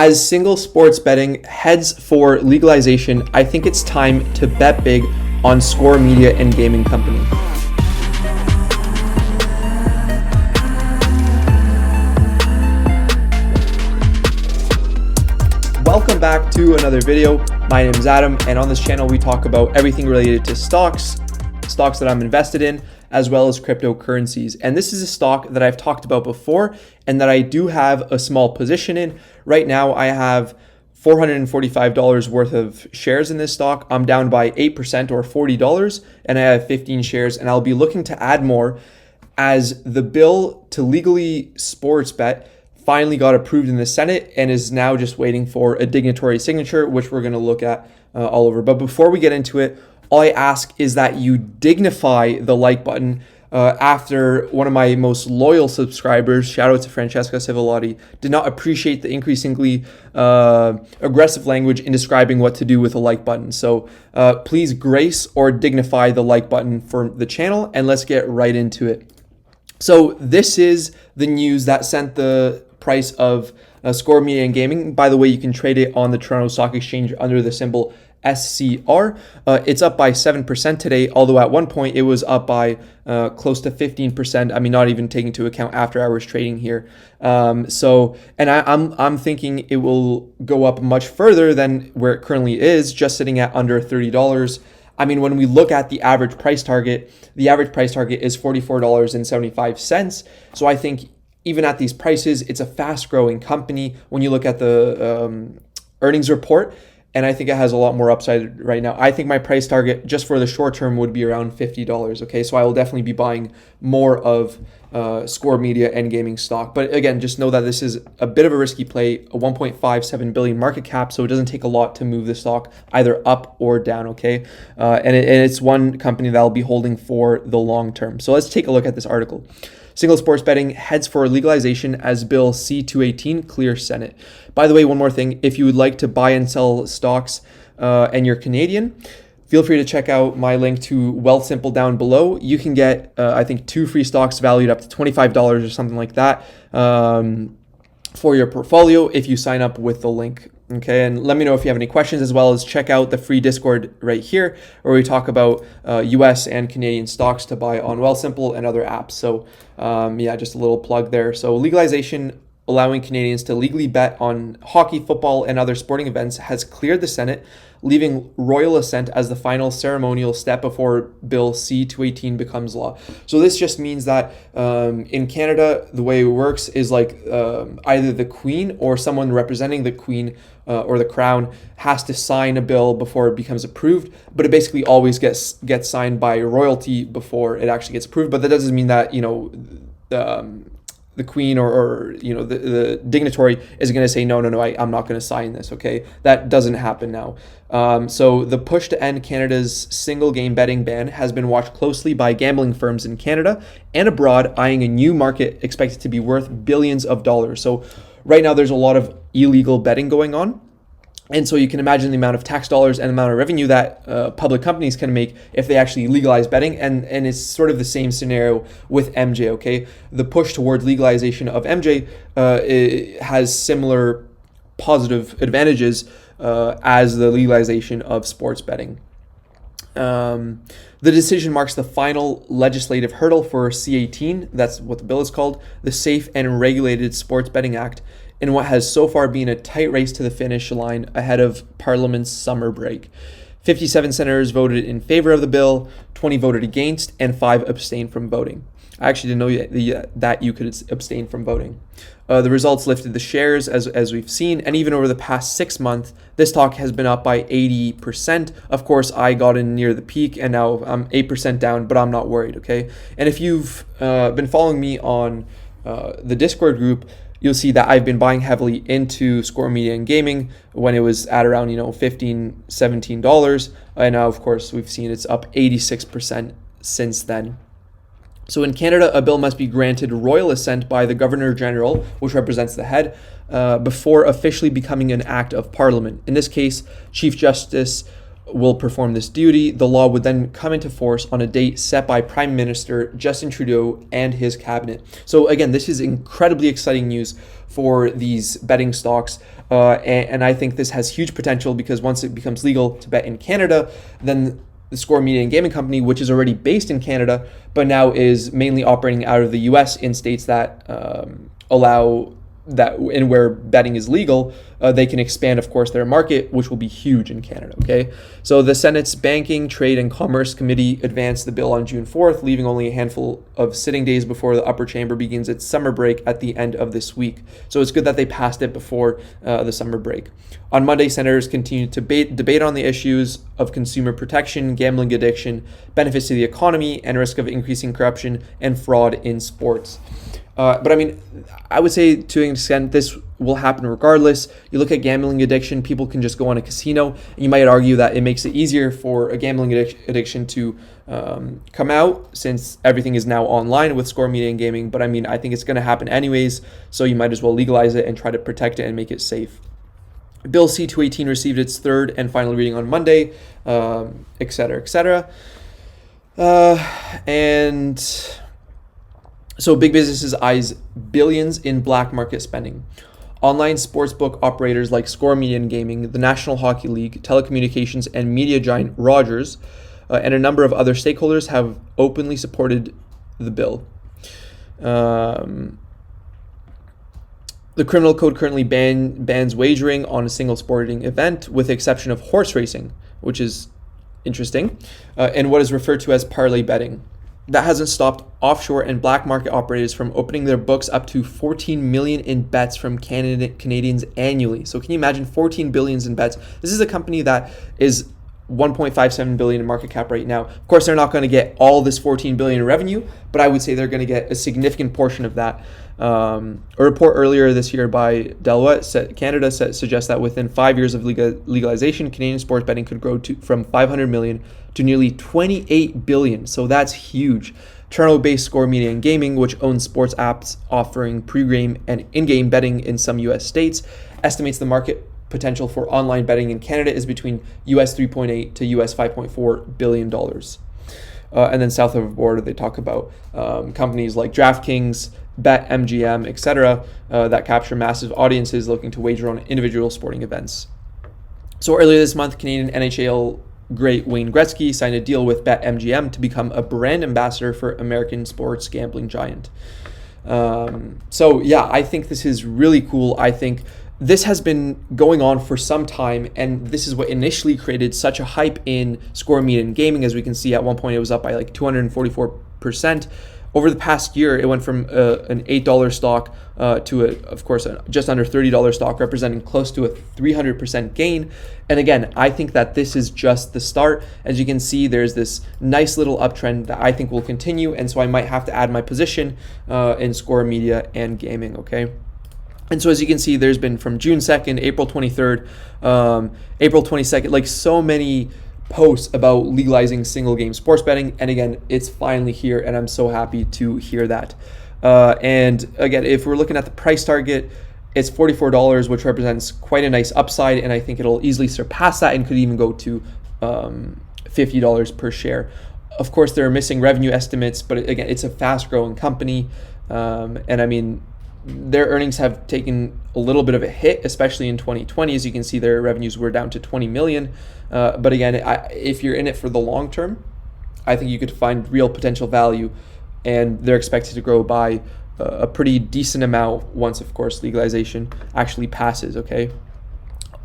As single sports betting heads for legalization, I think it's time to bet big on Score Media and Gaming Company. Welcome back to another video. My name is Adam, and on this channel we talk about everything related to stocks that I'm invested in, as well as cryptocurrencies. And this is a stock that I've talked about before and that I do have a small position in. Right now I have $445 worth of shares in this stock. I'm down by 8% or $40, and I have 15 shares, and I'll be looking to add more as the bill to legally sports bet finally got approved in the Senate and is now just waiting for a dignitary signature, which we're going to look at all over. But before we get into it, all I ask is that you dignify the like button after one of my most loyal subscribers, shout out to Francesca Civilotti, did not appreciate the increasingly aggressive language in describing what to do with a like button. So please grace or dignify the like button for the channel, and let's get right into it. So this is the news that sent the price of Score Media and Gaming. By the way, you can trade it on the Toronto Stock Exchange under the symbol SCR. It's up by 7% today, although at one point it was up by close to 15%. I mean, not even taking into account after hours trading here. I'm thinking it will go up much further than where it currently is, just sitting at under $30. I mean, when we look at the average price target is $44.75. So I think even at these prices, it's a fast growing company when you look at the earnings report. And I think it has a lot more upside right now. I think my price target just for the short term would be around $50. Okay, so I will definitely be buying more of Score Media and Gaming stock. But again, just know that this is a bit of a risky play, a 1.57 billion market cap, so it doesn't take a lot to move the stock either up or down. Okay, and it's one company that I'll be holding for the long term. So let's take a look at this article. Single sports betting heads for legalization as Bill C-218 clears Senate. By the way, one more thing, if you would like to buy and sell stocks and you're Canadian, feel free to check out my link to Wealthsimple down below. You can get, I think, 2 free stocks valued up to $25 or something like that for your portfolio if you sign up with the link. Okay, and let me know if you have any questions, as well as check out the free Discord right here where we talk about US and Canadian stocks to buy on Wealthsimple and other apps. So yeah, just a little plug there. So legalization allowing Canadians to legally bet on hockey, football, and other sporting events has cleared the Senate, leaving royal assent as the final ceremonial step before Bill C-218 becomes law. So this just means that in Canada, the way it works is like either the Queen or someone representing the Queen or the Crown has to sign a bill before it becomes approved, but it basically always gets signed by royalty before it actually gets approved. But that doesn't mean that, you know, the Queen or you know, the dignitary is going to say, no, I'm not going to sign this, okay? That doesn't happen now. So the push to end Canada's single game betting ban has been watched closely by gambling firms in Canada and abroad, eyeing a new market expected to be worth billions of dollars. So right now there's a lot of illegal betting going on. And so you can imagine the amount of tax dollars and the amount of revenue that public companies can make if they actually legalize betting. And it's sort of the same scenario with MJ, okay? The push towards legalization of MJ has similar positive advantages as the legalization of sports betting. The decision marks the final legislative hurdle for C-18, that's what the bill is called, the Safe and Regulated Sports Betting Act, in what has so far been a tight race to the finish line ahead of Parliament's summer break. 57 senators voted in favor of the bill, 20 voted against, and 5 abstained from voting. I actually didn't know that you could abstain from voting. The results lifted the shares, as we've seen, and even over the past 6 months, this stock has been up by 80%. Of course, I got in near the peak, and now I'm 8% down, but I'm not worried, okay? And if you've been following me on the Discord group, you'll see that I've been buying heavily into Score Media and Gaming when it was at around, $15, $17. And now, of course, we've seen it's up 86% since then. So in Canada, a bill must be granted royal assent by the Governor General, which represents the head, before officially becoming an act of Parliament. In this case, Chief Justice will perform this duty. The law would then come into force on a date set by Prime Minister Justin Trudeau and his cabinet. So again, this is incredibly exciting news for these betting stocks. And I think this has huge potential because once it becomes legal to bet in Canada, then the Score Media and Gaming Company, which is already based in Canada, but now is mainly operating out of the US in states that allow that, and where betting is legal, they can expand, of course, their market, which will be huge in Canada, okay? So the Senate's Banking, Trade, and Commerce Committee advanced the bill on June 4th, leaving only a handful of sitting days before the upper chamber begins its summer break at the end of this week. So it's good that they passed it before the summer break. On Monday, senators continued to debate on the issues of consumer protection, gambling addiction, benefits to the economy, and risk of increasing corruption and fraud in sports. But I mean, I would say to an extent, this will happen regardless. You look at gambling addiction, people can just go on a casino, and you might argue that it makes it easier for a gambling addiction to come out since everything is now online with Score Media and Gaming. But I mean, I think it's going to happen anyways, so you might as well legalize it and try to protect it and make it safe. Bill C-218 received its third and final reading on Monday, et cetera, et cetera. And so big businesses eyes billions in black market spending. Online sportsbook operators like Score Media and Gaming, the National Hockey League, telecommunications and media giant Rogers, and a number of other stakeholders have openly supported the bill. The criminal code currently bans wagering on a single sporting event, with the exception of horse racing, which is interesting, and what is referred to as parlay betting. That hasn't stopped offshore and black market operators from opening their books up to 14 million in bets from Canadians annually. So can you imagine 14 billions in bets? This is a company that is 1.57 billion in market cap right now. Of course, they're not going to get all this 14 billion in revenue, but I would say they're going to get a significant portion of that. A report earlier this year by Deloitte Canada suggests that within 5 years of legalization, Canadian sports betting could grow from 500 million to nearly 28 billion. So that's huge. Toronto-based Score Media and Gaming, which owns sports apps offering pre-game and in-game betting in some U.S. states, estimates the market potential for online betting in Canada is between US $3.8 to US $5.4 billion. And then south of the border, they talk about companies like DraftKings, BetMGM, etc., that capture massive audiences looking to wager on individual sporting events. So earlier this month, Canadian NHL great Wayne Gretzky signed a deal with BetMGM to become a brand ambassador for American sports gambling giant. So yeah, I think this is really cool. I think this has been going on for some time, and this is what initially created such a hype in Score Media and Gaming. As we can see, at one point it was up by like 244%. Over the past year, it went from an $8 stock to, of course, just under $30 stock, representing close to a 300% gain. And again, I think that this is just the start. As you can see, there's this nice little uptrend that I think will continue, and so I might have to add my position in Score Media and Gaming, okay? And so as you can see, there's been from June 2nd, April 23rd, April 22nd, like so many posts about legalizing single game sports betting. And again, it's finally here, and I'm so happy to hear that. And again, if we're looking at the price target, it's $44, which represents quite a nice upside. And I think it'll easily surpass that and could even go to $50 per share. Of course, there are missing revenue estimates, but again, it's a fast growing company. And I mean, their earnings have taken a little bit of a hit, especially in 2020. As you can see, their revenues were down to 20 million. But again, if you're in it for the long term, I think you could find real potential value, and they're expected to grow by a pretty decent amount once, of course, legalization actually passes, okay?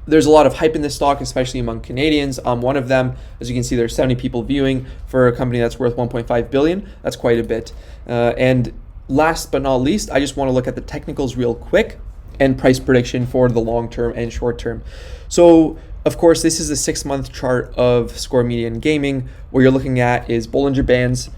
There's a lot of hype in this stock, especially among Canadians. I'm one of them. As you can see, there's 70 people viewing for a company that's worth 1.5 billion. That's quite a bit. And last but not least, I just want to look at the technicals real quick and price prediction for the long term and short term. So, of course, this is a 6-month chart of Score Media and Gaming. What you're looking at is Bollinger Bands.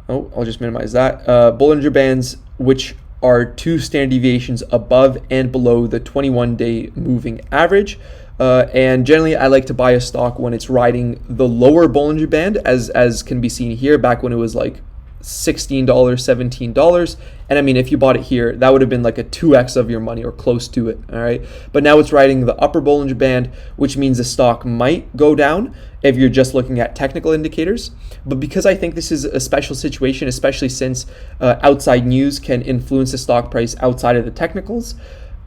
Oh, I'll just minimize that. Bollinger Bands, which are 2 standard deviations above and below the 21-day moving average. And generally, I like to buy a stock when it's riding the lower Bollinger Band, as can be seen here, back when it was like $16, $17. And I mean, if you bought it here, that would have been like a 2x of your money or close to it. All right. But now it's riding the upper Bollinger Band, which means the stock might go down if you're just looking at technical indicators. But because I think this is a special situation, especially since outside news can influence the stock price outside of the technicals,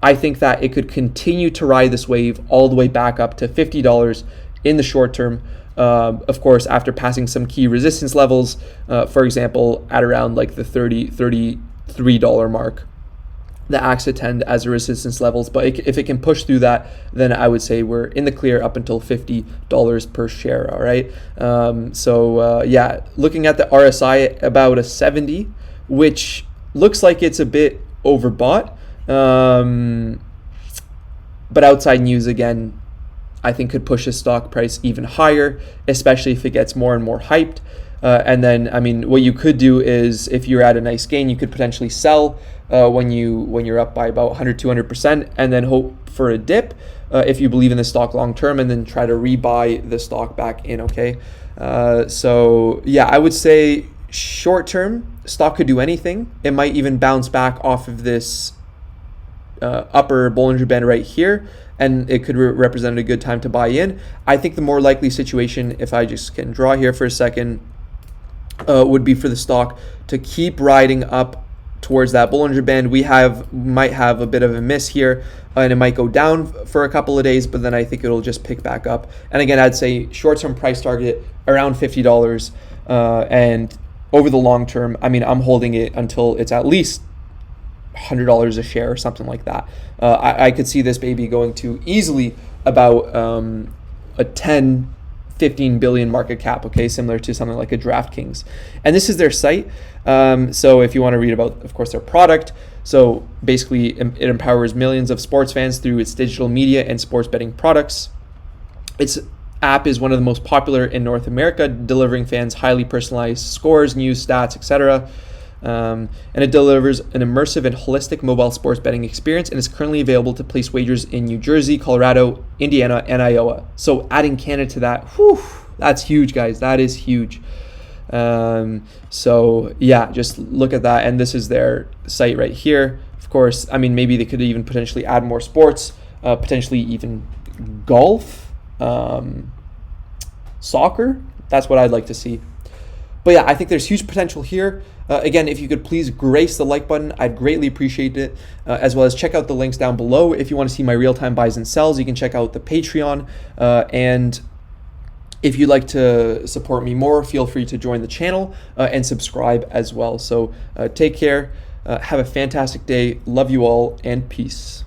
I think that it could continue to ride this wave all the way back up to $50 in the short term. Of course, after passing some key resistance levels, for example, at around like the $33 mark, that acts to tend as a resistance levels. But if it can push through that, then I would say we're in the clear up until $50 per share. All right. Yeah, looking at the RSI, about a 70, which looks like it's a bit overbought. But outside news, again, I think could push the stock price even higher, especially if it gets more and more hyped. And then, I mean, what you could do is, if you're at a nice gain, you could potentially sell when you're up by about 100-200%, and then hope for a dip if you believe in the stock long term, and then try to rebuy the stock back in. Okay, so yeah, I would say short term, stock could do anything. It might even bounce back off of this upper Bollinger Band right here, and it could represent a good time to buy in. I think the more likely situation, if I just can draw here for a second, would be for the stock to keep riding up towards that Bollinger Band. We might have a bit of a miss here, and it might go down for a couple of days, but then I think it'll just pick back up. And again, I'd say short-term price target around $50, and over the long term, I mean, I'm holding it until it's at least $100 a share or something like that. I could see this baby going to easily about a 10-15 billion market cap, okay, similar to something like a DraftKings. And this is their site. So if you want to read about, of course, their product, so basically it empowers millions of sports fans through its digital media and sports betting products. Its app is one of the most popular in North America, delivering fans highly personalized scores, news, stats, etc. And it delivers an immersive and holistic mobile sports betting experience, and is currently available to place wagers in New Jersey, Colorado, Indiana, and Iowa. So adding Canada to that, that's huge, guys. That is huge. So yeah, just look at that. And this is their site right here. Of course, I mean, maybe they could even potentially add more sports, potentially even golf, soccer. That's what I'd like to see. But yeah, I think there's huge potential here. Again, if you could please grace the like button, I'd greatly appreciate it, as well as check out the links down below. If you want to see my real-time buys and sells, you can check out the Patreon. And if you'd like to support me more, feel free to join the channel and subscribe as well. So take care, have a fantastic day, love you all, and peace.